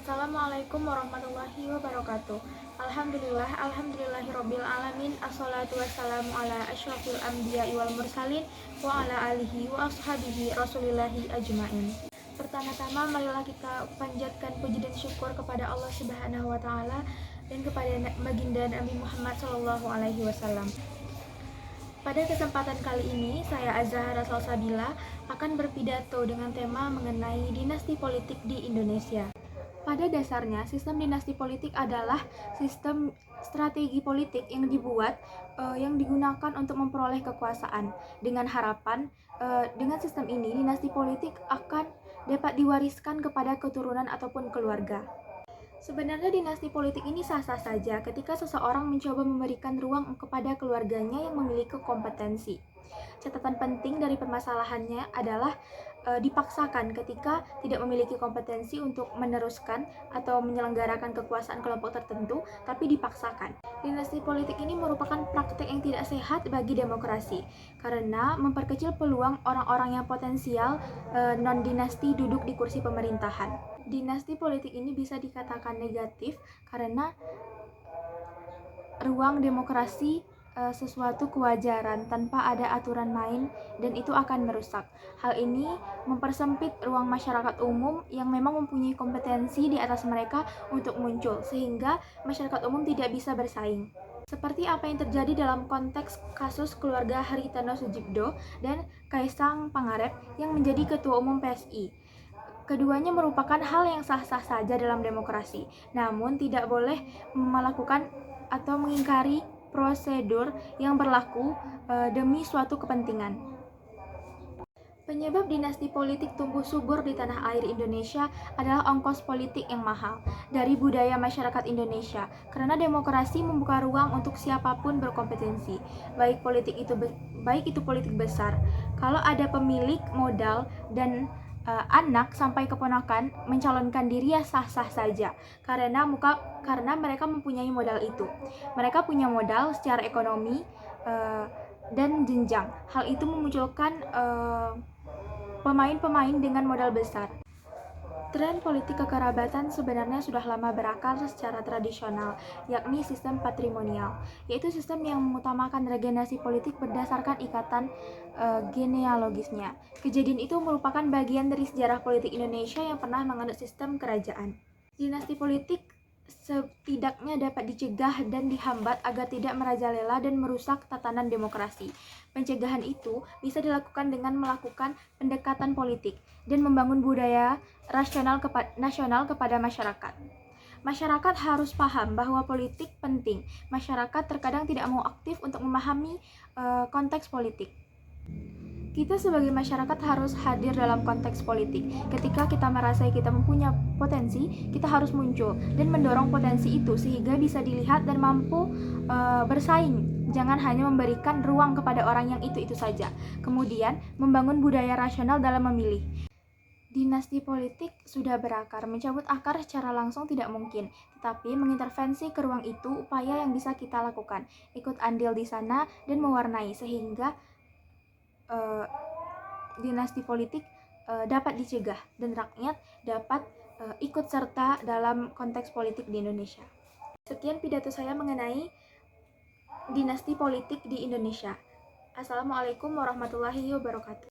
Assalamualaikum warahmatullahi wabarakatuh. Alhamdulillahirabbil alamin. Assalatu wassalamu ala asyrafil anbiya'i wal mursalin wa ala alihi wa ashabihi rasulillahi ajmain. Pertama-tama marilah kita panjatkan puji dan syukur kepada Allah Subhanahu wa taala dan kepada baginda Nabi Muhammad sallallahu alaihi wasallam. Pada kesempatan kali ini, saya Azahara Salsabila akan berpidato dengan tema mengenai dinasti politik di Indonesia. Pada dasarnya, sistem dinasti politik adalah sistem strategi politik yang dibuat, yang digunakan untuk memperoleh kekuasaan. Dengan harapan, dengan sistem ini, dinasti politik akan dapat diwariskan kepada keturunan ataupun keluarga. Sebenarnya dinasti politik ini sah-sah saja ketika seseorang mencoba memberikan ruang kepada keluarganya yang memiliki kompetensi. Catatan penting dari permasalahannya adalah dipaksakan ketika tidak memiliki kompetensi untuk meneruskan atau menyelenggarakan kekuasaan kelompok tertentu, tapi dipaksakan. Dinasti politik ini merupakan praktek yang tidak sehat bagi demokrasi karena memperkecil peluang orang-orang yang potensial non-dinasti duduk di kursi pemerintahan. Dinasti politik ini bisa dikatakan negatif karena ruang demokrasi sesuatu kewajaran tanpa ada aturan main dan itu akan merusak. Hal ini mempersempit ruang masyarakat umum yang memang mempunyai kompetensi di atas mereka untuk muncul sehingga masyarakat umum tidak bisa bersaing. Seperti apa yang terjadi dalam konteks kasus keluarga Haritano Sudibyo dan Kaisang Pangarep yang menjadi ketua umum PSI. Keduanya merupakan hal yang sah-sah saja dalam demokrasi, namun tidak boleh melakukan atau mengingkari prosedur yang berlaku demi suatu kepentingan. Penyebab dinasti politik tumbuh subur di tanah air Indonesia adalah ongkos politik yang mahal dari budaya masyarakat Indonesia, karena demokrasi membuka ruang untuk siapapun berkompetensi, baik itu politik besar. Kalau ada pemilik modal dan anak sampai keponakan mencalonkan diri ya sah-sah saja karena mereka mempunyai modal itu. Mereka punya modal secara ekonomi dan jenjang. Hal itu memunculkan pemain-pemain dengan modal besar. Tren politik kekerabatan sebenarnya sudah lama berakar secara tradisional, yakni sistem patrimonial, yaitu sistem yang mengutamakan regenerasi politik berdasarkan ikatan genealogisnya. Kejadian itu merupakan bagian dari sejarah politik Indonesia yang pernah menganut sistem kerajaan. Dinasti politik setidaknya dapat dicegah dan dihambat agar tidak merajalela dan merusak tatanan demokrasi. Pencegahan itu bisa dilakukan dengan melakukan pendekatan politik dan membangun budaya nasional kepada masyarakat. Masyarakat harus paham bahwa politik penting. Masyarakat terkadang tidak mau aktif untuk memahami konteks politik. Kita sebagai masyarakat harus hadir dalam konteks politik. Ketika kita merasa kita mempunyai potensi, kita harus muncul dan mendorong potensi itu sehingga bisa dilihat dan mampu bersaing. Jangan hanya memberikan ruang kepada orang yang itu saja. Kemudian membangun budaya rasional dalam memilih. Dinasti politik sudah berakar, mencabut akar secara langsung tidak mungkin, tetapi mengintervensi ke ruang itu upaya yang bisa kita lakukan. Ikut andil di sana dan mewarnai sehingga dinasti politik dapat dicegah dan rakyat dapat ikut serta dalam konteks politik di Indonesia. Sekian pidato saya mengenai dinasti politik di Indonesia. Assalamualaikum warahmatullahi wabarakatuh.